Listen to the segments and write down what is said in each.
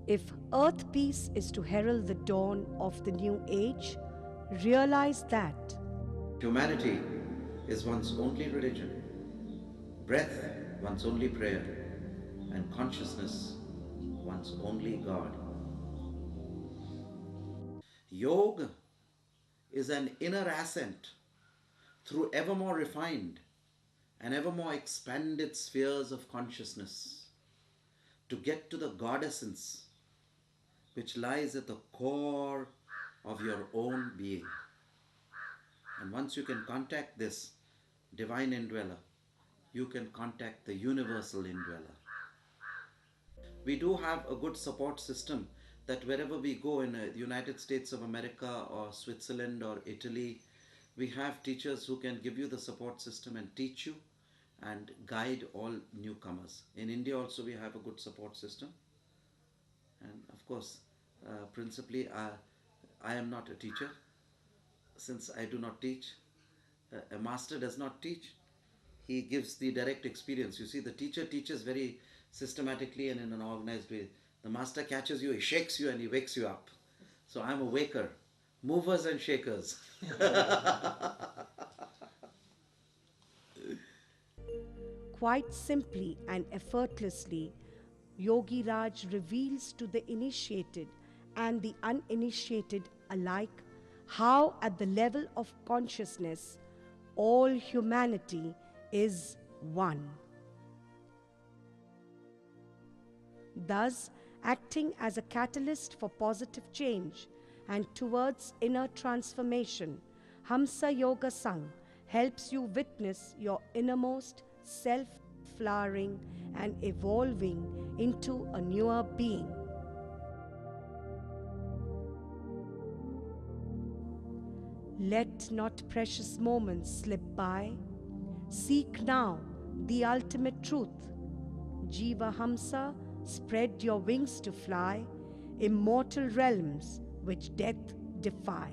If earth peace is to herald the dawn of the new age, realize that Humanity is one's only religion, breath one's only prayer, and consciousness one's only God. Yoga is an inner ascent through ever more refined and ever more expanded spheres of consciousness to get to the God essence which lies at the core of your own being. And once you can contact this divine indweller, you can contact the universal indweller. We do have a good support system that wherever we go in the United States of America or Switzerland or Italy, we have teachers who can give you the support system and teach you and guide all newcomers. In India also we have a good support system. And of course, principally, I am not a teacher. Since I do not teach, a master does not teach. He gives the direct experience. You see, the teacher teaches very systematically and in an organized way. The master catches you, he shakes you, and he wakes you up. So I'm a waker, movers and shakers. quite simply and effortlessly, Yogi Raj reveals to the initiated and the uninitiated alike how, at the level of consciousness, all humanity is one. Thus, acting as a catalyst for positive change and towards inner transformation, Hamsa Yoga Sangh helps you witness your innermost self flowering and evolving into a newer being. Let not precious moments slip by. Seek now the ultimate truth. Jiva Hamsa, spread your wings to fly, immortal realms which death defy.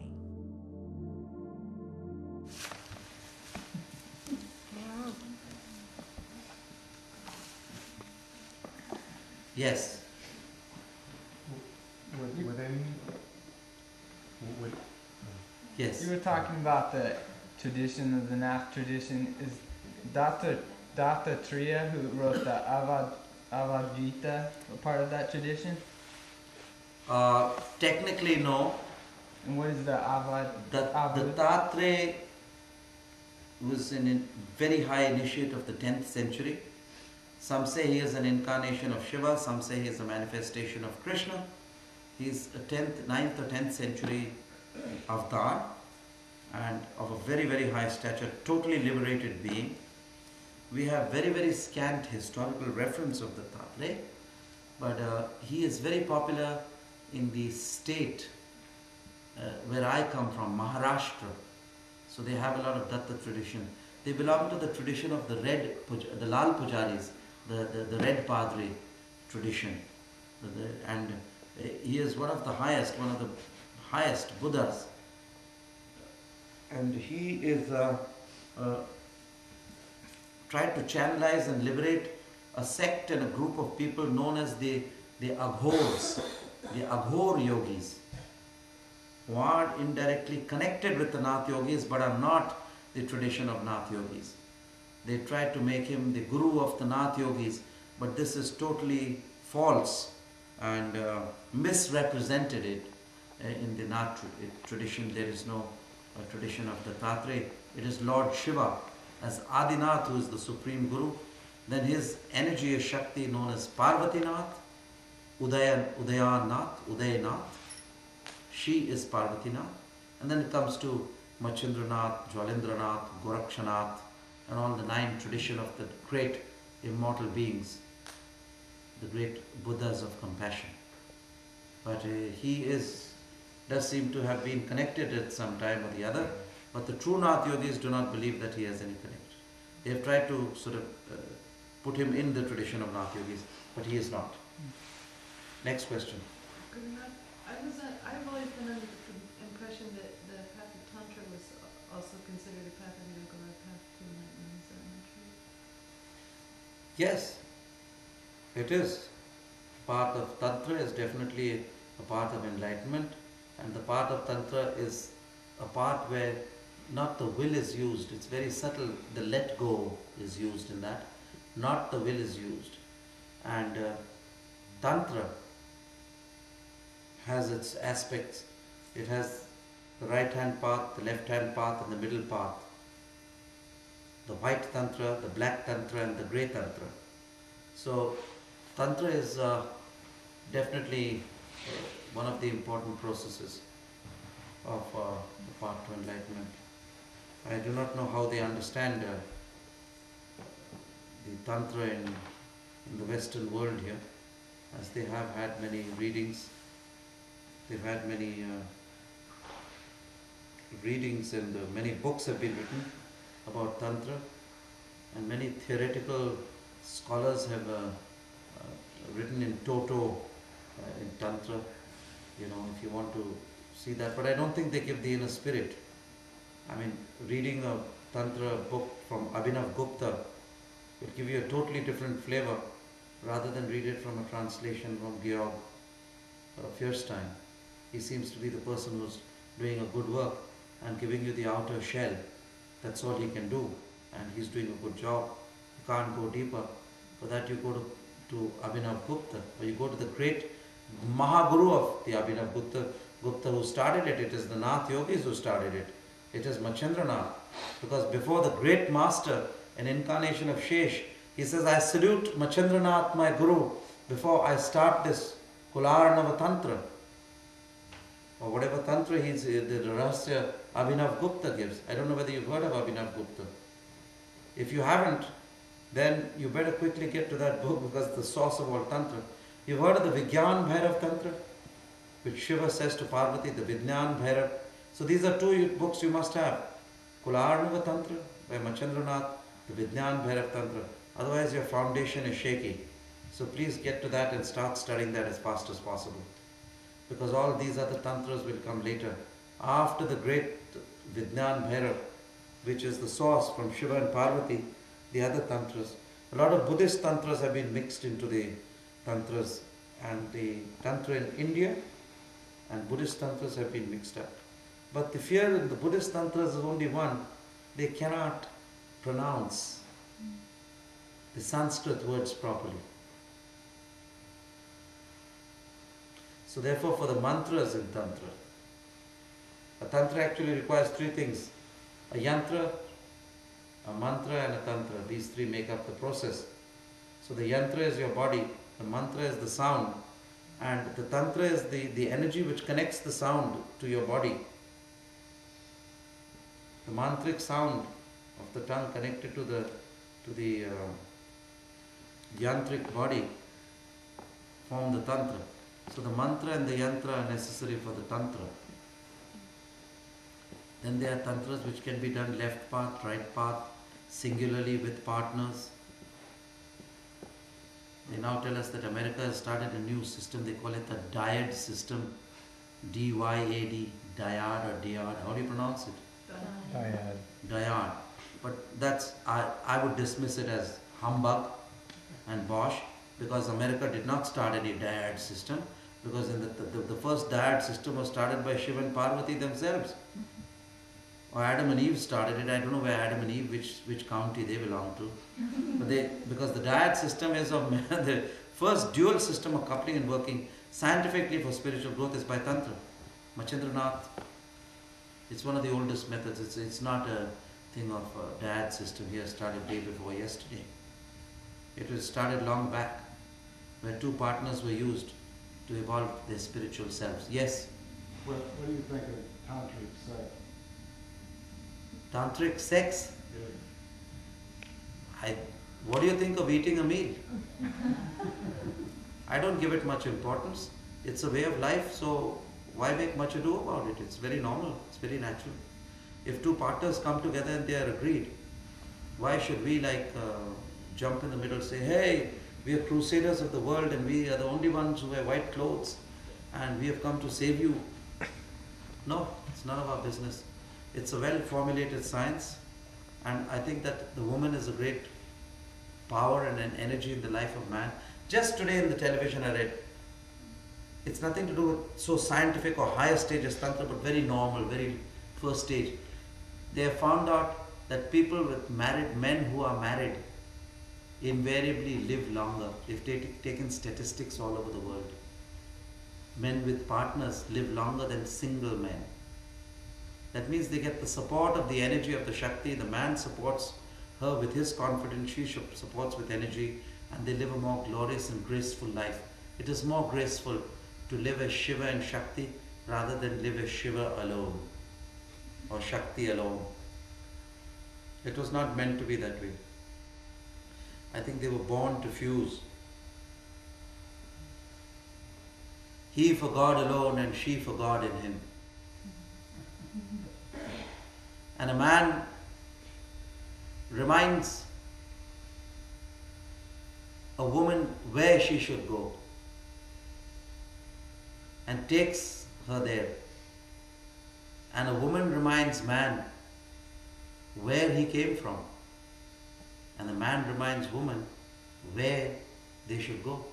Yes. Within, with, Yes. You were talking about the tradition of the Nath tradition. Is Dattatreya, who wrote the Avad Gita, a part of that tradition? Technically, no. And what is the Avad? Dattatreya was a very high initiate of the 10th century. Some say he is an incarnation of Shiva, some say he is a manifestation of Krishna. He is a 9th or 10th century avatar and of a very, very high stature, totally liberated being. We have very, very scant historical reference of Dattatreya, but he is very popular in the state where I come from, Maharashtra. So they have a lot of Datta tradition. They belong to the tradition of the Lal Pujaris, the Red Padre tradition. And he is one of the highest Buddhas. And he is tried to channelize and liberate a sect and a group of people known as the Aghors, the Aghor yogis, who are indirectly connected with the Nath yogis but are not the tradition of Nath yogis. They tried to make him the guru of the Nath yogis, but this is totally false and misrepresented it in the Nath tradition. There is no tradition of Dattatreya. It is Lord Shiva as Adinath, who is the supreme guru. Then his energy is Shakti, known as Parvatinath, Udayanath. She is Parvatinath. And then it comes to Machindranath, Jwalendranath, Gorakshanath, and all the 9 tradition of the great immortal beings, the great Buddhas of compassion. But he does seem to have been connected at some time or the other, but the true Nath yogis do not believe that he has any connection. They have tried to sort of put him in the tradition of Nath yogis, but he is not. Next question. I've always been under the impression that the path of Tantra was also considered a path of yoga or a path to enlightenment. Is that not true? Yes, it is. path of Tantra is definitely a path of enlightenment, and the path of Tantra is a path where not the will is used, it's very subtle, the let go is used in that, not the will is used. And Tantra has its aspects. It has the right hand path, the left hand path, and the middle path. The white Tantra, the black Tantra, and the grey Tantra. So, Tantra is definitely one of the important processes of the path to enlightenment. I do not know how they understand the Tantra in the Western world here, as they have had many readings. They've had many readings, and many books have been written about Tantra, and many theoretical scholars have written in toto in Tantra, if you want to see that. But I don't think they give the inner spirit. I mean, reading a Tantra book from Abhinav Gupta will give you a totally different flavor rather than read it from a translation from Georg Fierstein. He seems to be the person who's doing a good work and giving you the outer shell. That's all he can do, and he's doing a good job. You can't go deeper. For that you go to Abhinav Gupta, or you go to the great Mahaguru of the Abhinav Gupta who started it. It is the Nath Yogis who started it. It is Machendranath. Because before the great master, an incarnation of Shesh, he says, I salute Machendranath, my Guru, before I start this Kularnava Tantra, or whatever Tantra the Rahasya Abhinav Gupta gives. I don't know whether you've heard of Abhinav Gupta. If you haven't, then you better quickly get to that book, because it's the source of all Tantra. You've heard of the Vigyan Bhairav Tantra, which Shiva says to Parvati, the Vijnan Bhairav. So these are two books you must have. Kularnava Tantra by Machendranath, the Vijnan Bhairav Tantra. Otherwise your foundation is shaky. So please get to that and start studying that as fast as possible. Because all these other Tantras will come later. After the great Vijnan Bhairav, which is the source from Shiva and Parvati, the other Tantras. A lot of Buddhist Tantras have been mixed into the Tantras, and the Tantra in India and Buddhist Tantras have been mixed up. But the fear in the Buddhist Tantras is only one: they cannot pronounce the Sanskrit words properly. So therefore, for the mantras in Tantra, a Tantra actually requires three things: a yantra, a mantra, and a tantra. These three make up the process. So the yantra is your body, the mantra is the sound, and the tantra is the energy which connects the sound to your body. The mantric sound of the tongue connected to the yantric body form the tantra. So the mantra and the yantra are necessary for the tantra. Then there are tantras which can be done left path, right path, singularly with partners. They now tell us that America has started a new system. They call it the dyad system. D-Y-A-D, dyad or dyad. How do you pronounce it? Dyad. Dyad. But that's, I would dismiss it as humbug and bosh, because America did not start any dyad system, because in the first dyad system was started by Shiva and Parvati themselves. Or Adam and Eve started it. I don't know where Adam and Eve, which county they belong to. But because the dyad system is of the first dual system of coupling and working scientifically for spiritual growth is by Tantra. Machendranath, it's one of the oldest methods. It's not a thing of a dyad system here started day before yesterday. It was started long back, where two partners were used to evolve their spiritual selves. Yes? What do you think of tantric sex? Tantric sex? Yeah. What do you think of eating a meal? I don't give it much importance. It's a way of life, so why make much ado about it? It's very normal, it's very natural. If two partners come together and they are agreed, why should we jump in the middle and say, hey, we are crusaders of the world and we are the only ones who wear white clothes and we have come to save you? No, it's none of our business. It's a well-formulated science, and I think that the woman is a great power and an energy in the life of man. Just today in the television I read, it's nothing to do with so scientific or higher stage as Tantra, but very normal, very first stage. They have found out that people with married, men who are married, invariably live longer. They've taken statistics all over the world. Men with partners live longer than single men. That means they get the support of the energy of the Shakti. The man supports her with his confidence, she supports with energy, and they live a more glorious and graceful life. It is more graceful to live as Shiva and Shakti rather than live as Shiva alone or Shakti alone. It was not meant to be that way. I think they were born to fuse. He for God alone and she for God in him. And a man reminds a woman where she should go and takes her there. And a woman reminds man where he came from. And the man reminds woman where they should go.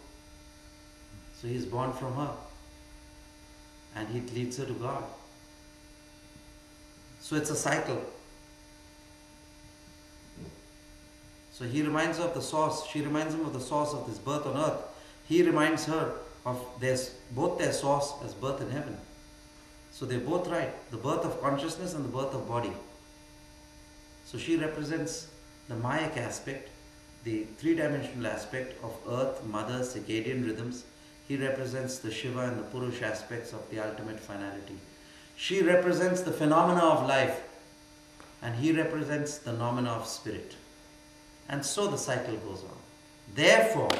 So he is born from her. And he leads her to God. So it's a cycle. So he reminds her of the source. She reminds him of the source of this birth on earth. He reminds her of both their source as birth in heaven. So they're both right. The birth of consciousness and the birth of body. So she represents the Mayak aspect, the three-dimensional aspect of earth, mother, circadian rhythms. He represents the Shiva and the Purush aspects of the ultimate finality. She represents the phenomena of life, and he represents the nomina of spirit. And so the cycle goes on. Therefore,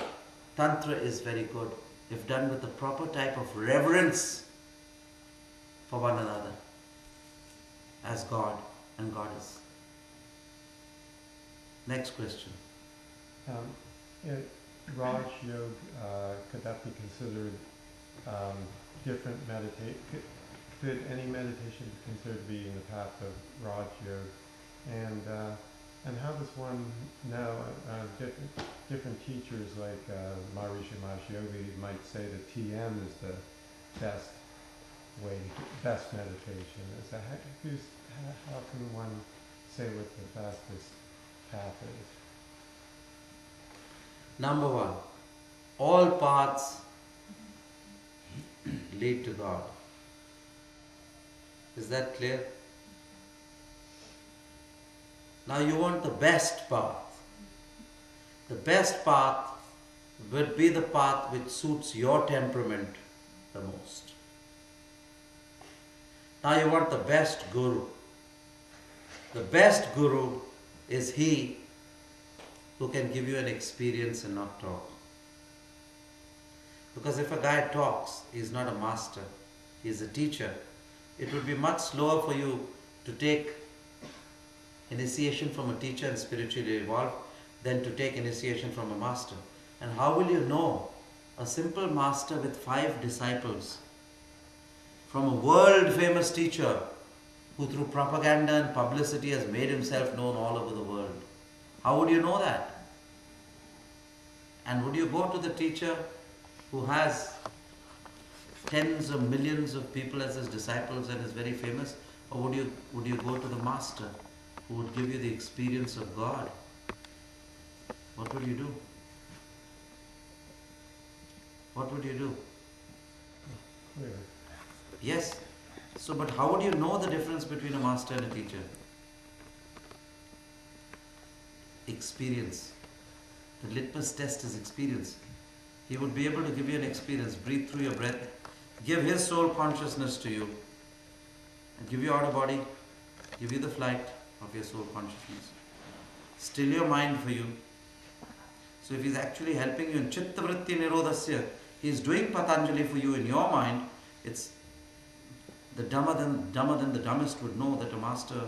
Tantra is very good if done with the proper type of reverence for one another as God and Goddess. Next question. Raj Yoga, could that be considered different meditation? Could any meditation be considered to be in the path of Raj Yoga? And how does one know? Different teachers like Maharishi Mahesh Yogi might say that TM is the best way, best meditation. How can one say what the fastest path is? Number one, all paths lead to God. Is that clear? Now you want the best path. The best path would be the path which suits your temperament the most. Now you want the best guru. The best guru is he who can give you an experience and not talk. Because if a guy talks, he's not a master, he's a teacher. It would be much slower for you to take initiation from a teacher and spiritually evolve than to take initiation from a master. And how will you know a simple master with 5 disciples from a world famous teacher who through propaganda and publicity has made himself known all over the world? How would you know that? And would you go to the teacher who has tens of millions of people as his disciples and is very famous? Or would you go to the master who would give you the experience of God? What would you do? What would you do? Clear. Yes. So, but how would you know the difference between a master and a teacher? Experience. The litmus test is experience. He would be able to give you an experience. Breathe through your breath. Give his soul consciousness to you. And give you out of body. Give you the flight of your soul consciousness. Still your mind for you. So if he's actually helping you in Chitta Vritti Nirodhasya, he's doing Patanjali for you in your mind. It's the dumber than the dumbest would know that a master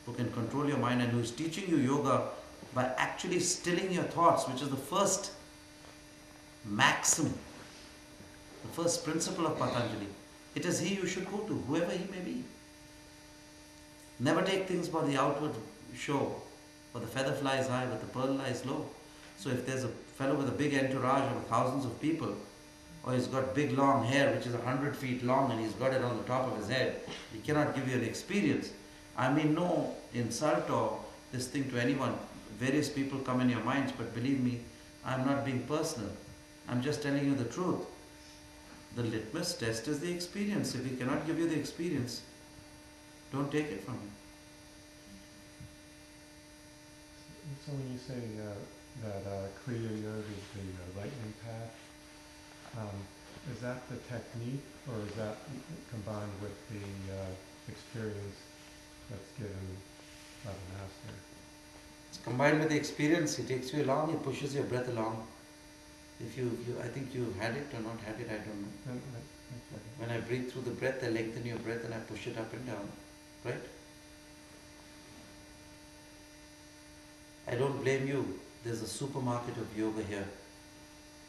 who can control your mind and who is teaching you yoga by actually stilling your thoughts, which is the first maxim, the first principle of Patanjali. It is he you should go to, whoever he may be. Never take things by the outward show, for the feather flies high, but the pearl lies low. So if there's a fellow with a big entourage of thousands of people, or he's got big long hair which is 100 feet long and he's got it on the top of his head, he cannot give you an experience. I mean, no insult or this thing to anyone. Various people come in your minds, but believe me, I'm not being personal. I'm just telling you the truth. The litmus test is the experience. If he cannot give you the experience, don't take it from him. So when you say that Kriya Yoga is the lightning path, is that the technique, or is that combined with the experience that's given by the master? It's combined with the experience. He takes you along, he pushes your breath along. If you I think you had it or not had it, I don't know. When I breathe through the breath, I lengthen your breath and I push it up and down, right? I don't blame you. There's a supermarket of yoga here,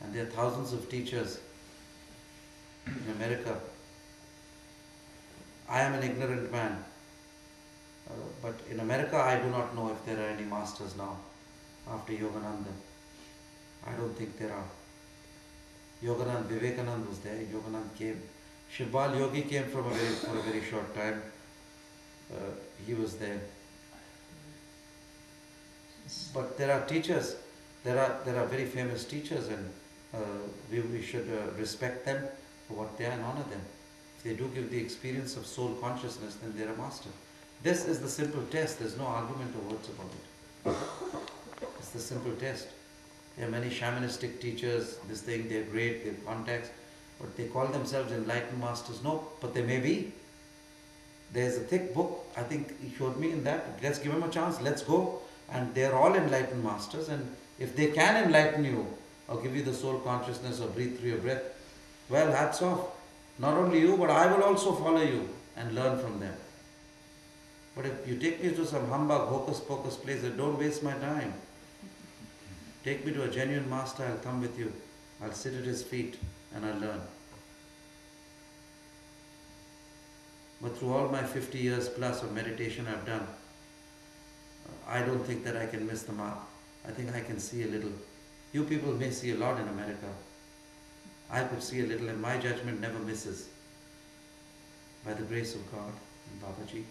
and there are thousands of teachers in America. I am an ignorant man, but in America I do not know if there are any masters now after Yogananda. I don't think there are. Yoganand, Vivekanand was there. Yoganand came. Shivpal Yogi came for a very short time. He was there. But there are teachers. There are very famous teachers, and we should respect them for what they are and honor them. If they do give the experience of soul consciousness, then they're a master. This is the simple test. There's no argument or words about it. It's the simple test. There are many shamanistic teachers, they're great, they have contacts, but they call themselves enlightened masters. No, but they may be. There's a thick book, I think he showed me in that. Let's give them a chance, let's go. And they're all enlightened masters, and if they can enlighten you, or give you the soul consciousness, or breathe through your breath, well, hats off. Not only you, but I will also follow you and learn from them. But if you take me to some humbug, hocus pocus place, don't waste my time. Take me to a genuine master, I'll come with you. I'll sit at his feet and I'll learn. But through all my 50 years plus of meditation I've done, I don't think that I can miss the mark. I think I can see a little. You people may see a lot in America. I could see a little, and my judgment never misses. By the grace of God and Babaji.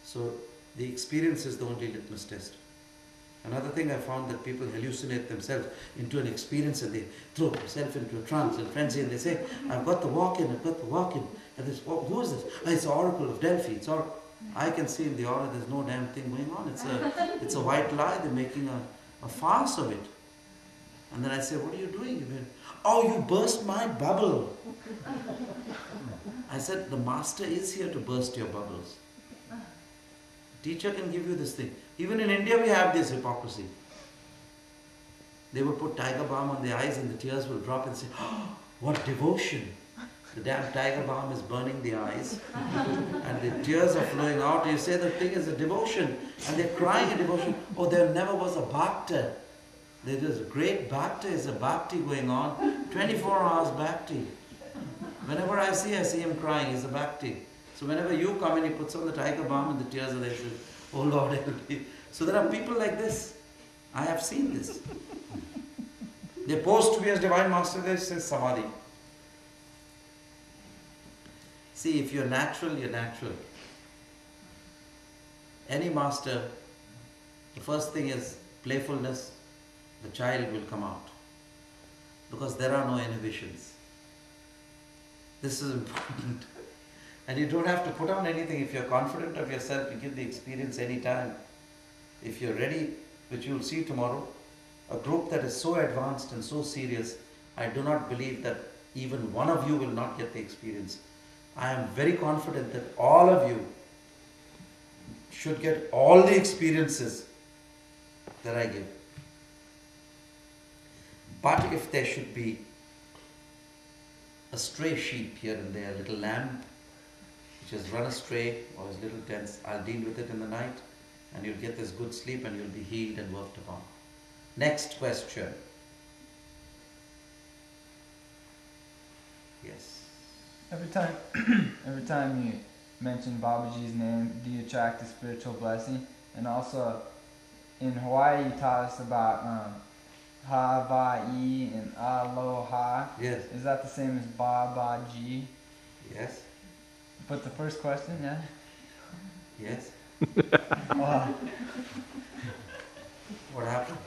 So the experience is the only litmus test. Another thing I found, that people hallucinate themselves into an experience and they throw themselves into a trance and frenzy and they say, I've got the walk-in, I've got the walk-in. And this, oh, who is this? Oh, it's the Oracle of Delphi. It's I can see in the aura there's no damn thing going on. It's a white lie. They're making a farce of it. And then I say, what are you doing? You mean, oh, you burst my bubble. I said, the master is here to burst your bubbles. Teacher can give you this thing. Even in India we have this hypocrisy. They will put tiger balm on their eyes and the tears will drop and say, oh, what devotion. The damn tiger balm is burning the eyes and the tears are flowing out. You say the thing is a devotion and they're crying a devotion. Oh, there never was a bhakti. There is a great bhakti, is a bhakti going on, 24 hours bhakti. Whenever I see him crying, he's a bhakti. So whenever you come and he puts on the tiger balm and the tears are there, he says, oh Lord, help me. So there are people like this. I have seen this. They pose to me as Divine Master, they say Samadhi. See, if you're natural, you're natural. Any master, the first thing is playfulness, the child will come out. Because there are no inhibitions. This is important. And you don't have to put on anything. If you're confident of yourself, you give the experience any time. If you're ready, which you'll see tomorrow, a group that is so advanced and so serious, I do not believe that even one of you will not get the experience. I am very confident that all of you should get all the experiences that I give. But if there should be a stray sheep here and there, a little lamb, which has run astray or is little tense, I'll deal with it in the night and you'll get this good sleep and you'll be healed and worked upon. Next question. Yes. Every time you mention Babaji's name, do you attract a spiritual blessing? And also, in Hawaii, you taught us about Hawaii and aloha. Yes. Is that the same as babaji? Yes. But the first question, yeah? Yes. Oh, What happened?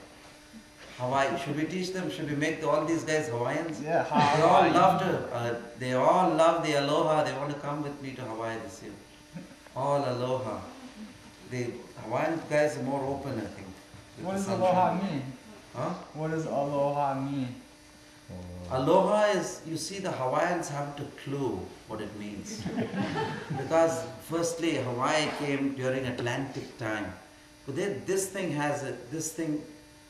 Hawaii. Should we teach them? Should we make all these guys Hawaiians? yeah, They all Hawaii. love to. They all love the aloha. They want to come with me to Hawaii this year. All aloha. The Hawaiian guys are more open, I think. with What the does sunshine. aloha mean? Huh? What does aloha mean? Aloha is, you see, the Hawaiians haven't a clue what it means. Because firstly, Hawaii came during Atlantic time. But then this thing has this thing,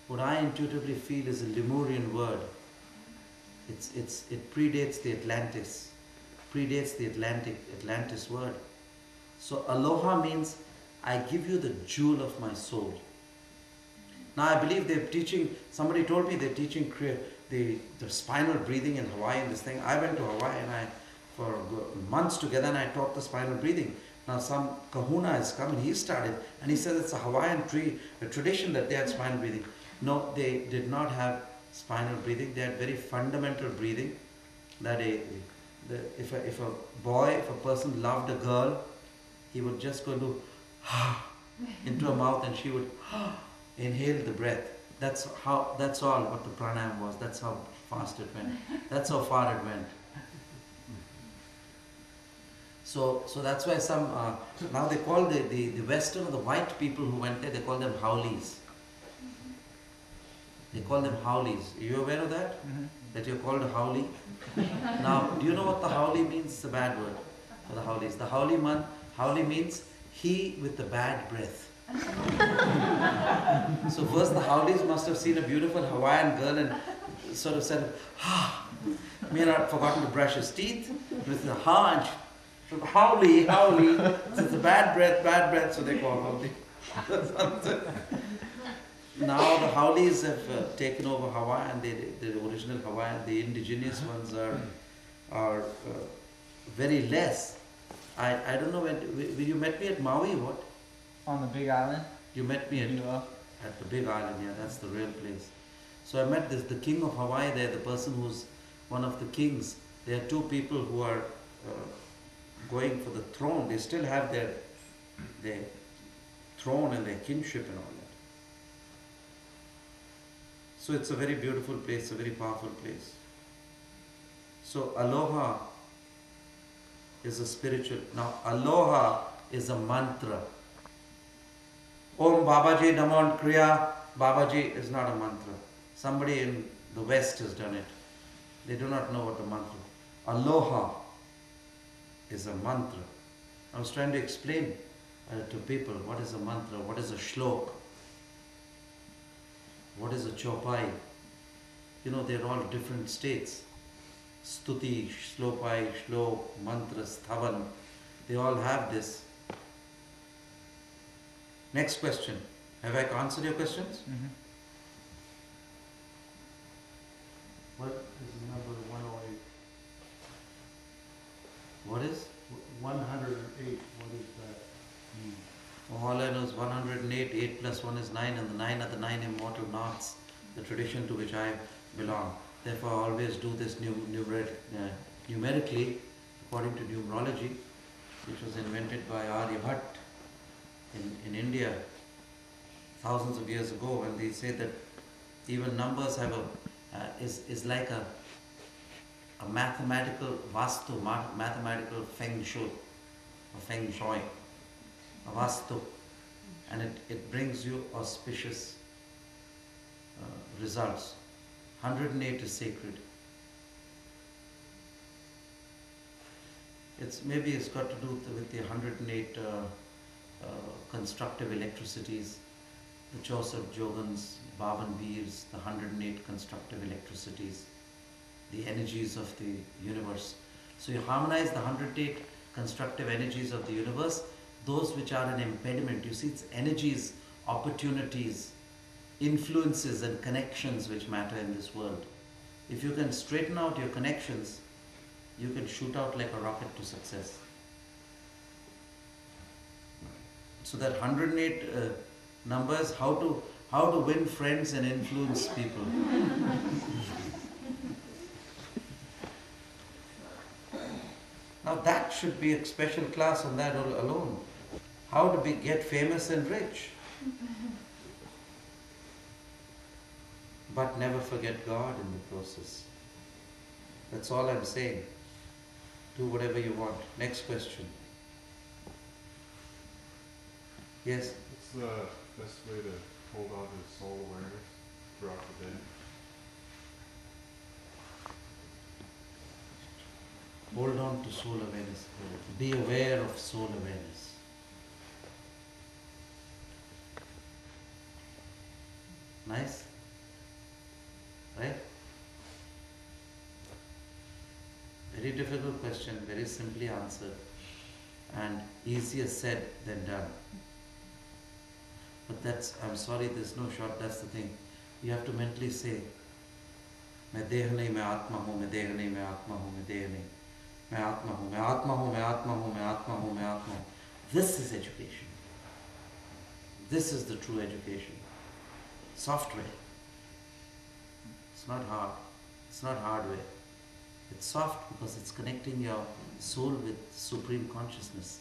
what I intuitively feel is a Lemurian word. It predates the Atlantis word. So aloha means, I give you the jewel of my soul. Now I believe they're teaching, somebody told me they're teaching the spinal breathing in Hawaii and this thing. I went to Hawaii and for months together and I taught the spinal breathing. Now some kahuna has come and he started and he said it's a Hawaiian tradition that they had spinal breathing. No, they did not have spinal breathing. They had very fundamental breathing. That if a person loved a girl, he would just go to into her mouth and she would inhale the breath. That's all what the pranayam was. That's how fast it went. That's how far it went. So that's why some now they call the Western or the white people who went there, they call them howlies. They call them howlies. Are you aware of that? Mm-hmm. That you're called a howlie? Now, do you know what the howlie means? It's a bad word for the howlies. The howlie means he with the bad breath. So first the howlies must have seen a beautiful Hawaiian girl and sort of said, may not have forgotten to brush his teeth with the and so the howlie, so it's a bad breath, so they call howlie. Now the howlies have taken over Hawaii and the original Hawaiian, the indigenous ones are very less. I don't know when you met me at Maui, what? On the Big Island? You met me at the Big Island, yeah, that's the real place. So I met the king of Hawaii there, the person who's one of the kings. There are two people who are going for the throne. They still have their throne and their kinship and all that. So it's a very beautiful place, a very powerful place. So aloha is a spiritual. Now aloha is a mantra. Om Babaji Namon Kriya. Babaji is not a mantra. Somebody in the West has done it. They do not know what the mantra is. Aloha is a mantra. I was trying to explain to people what is a mantra, what is a shlok, what is a chopai. You know, they're all different states. Stuti, shlopai, shlok, mantra, sthavan. They all have this. Next question. Have I answered your questions? Mm-hmm. What is the number 108? What is? 108, what does that mean? All I know is 108, 8 plus 1 is 9, and the 9 are the 9 immortal knots, the tradition to which I belong. Therefore, I always do this numerically, according to numerology, which was invented by Aryabhat in India thousands of years ago, when they say that even numbers have is like a mathematical vastu, mathematical feng shui, a feng shui, a vastu, and it brings you auspicious results. 108 is sacred. Maybe it's got to do with the 108 constructive electricities, the Joseph Jogans, Bhavan Veers, the 108 constructive electricities, the energies of the universe. So you harmonize the 108 constructive energies of the universe, those which are an impediment. You see, it's energies, opportunities, influences and connections which matter in this world. If you can straighten out your connections, you can shoot out like a rocket to success. So that 108 numbers, how to How to win friends and influence people. Now that should be a special class on that alone. How to get famous and rich. But never forget God in the process. That's all I'm saying. Do whatever you want. Next question. Yes? What's the best way to hold on to soul awareness throughout the day? Hold on to soul awareness. Be aware of soul awareness. Nice? Right? Very difficult question, very simply answered, and easier said than done. But I'm sorry, there's no short, that's the thing. You have to mentally say, मैं देह नहीं, मैं आत्मा हूँ, मैं देह नहीं, मैं आत्मा हूँ, मैं देह नहीं, मैं आत्मा हूँ, मैं आत्मा हूँ, मैं आत्मा हूँ, मैं आत्मा हूँ, मैं आत्मा हूँ. This is education. This is the true education. Software. It's not hard. It's not hardware. It's soft because it's connecting your soul with supreme consciousness.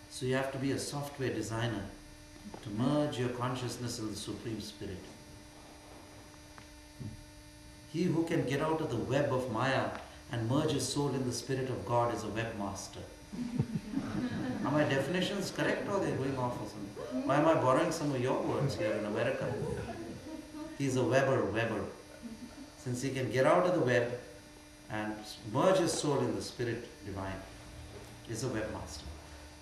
So you have to be a software designer to merge your consciousness in the Supreme Spirit. He who can get out of the web of Maya and merge his soul in the Spirit of God is a webmaster. Are my definitions correct or are they going off or something? Why am I borrowing some of your words here in America? He's a Weber. Since he can get out of the web and merge his soul in the Spirit Divine, is a webmaster.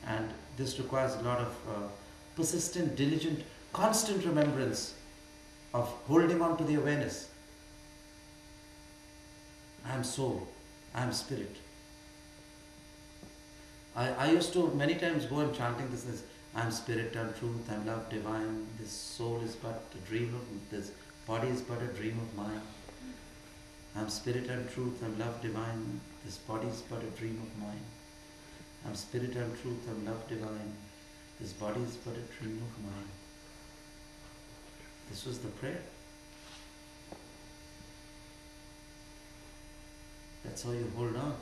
And this requires a lot of persistent, diligent, constant remembrance of holding on to the awareness. I am soul, I am spirit. I used to many times go and chanting this, I am spirit, I am truth, I am love divine, this soul is but a dream of, this body is but a dream of mine. I am spirit, I am truth, I am love divine, this body is but a dream of mine. I am spirit, I am truth, I am love divine, this body is but a dream of mine. This was the prayer. That's how you hold on.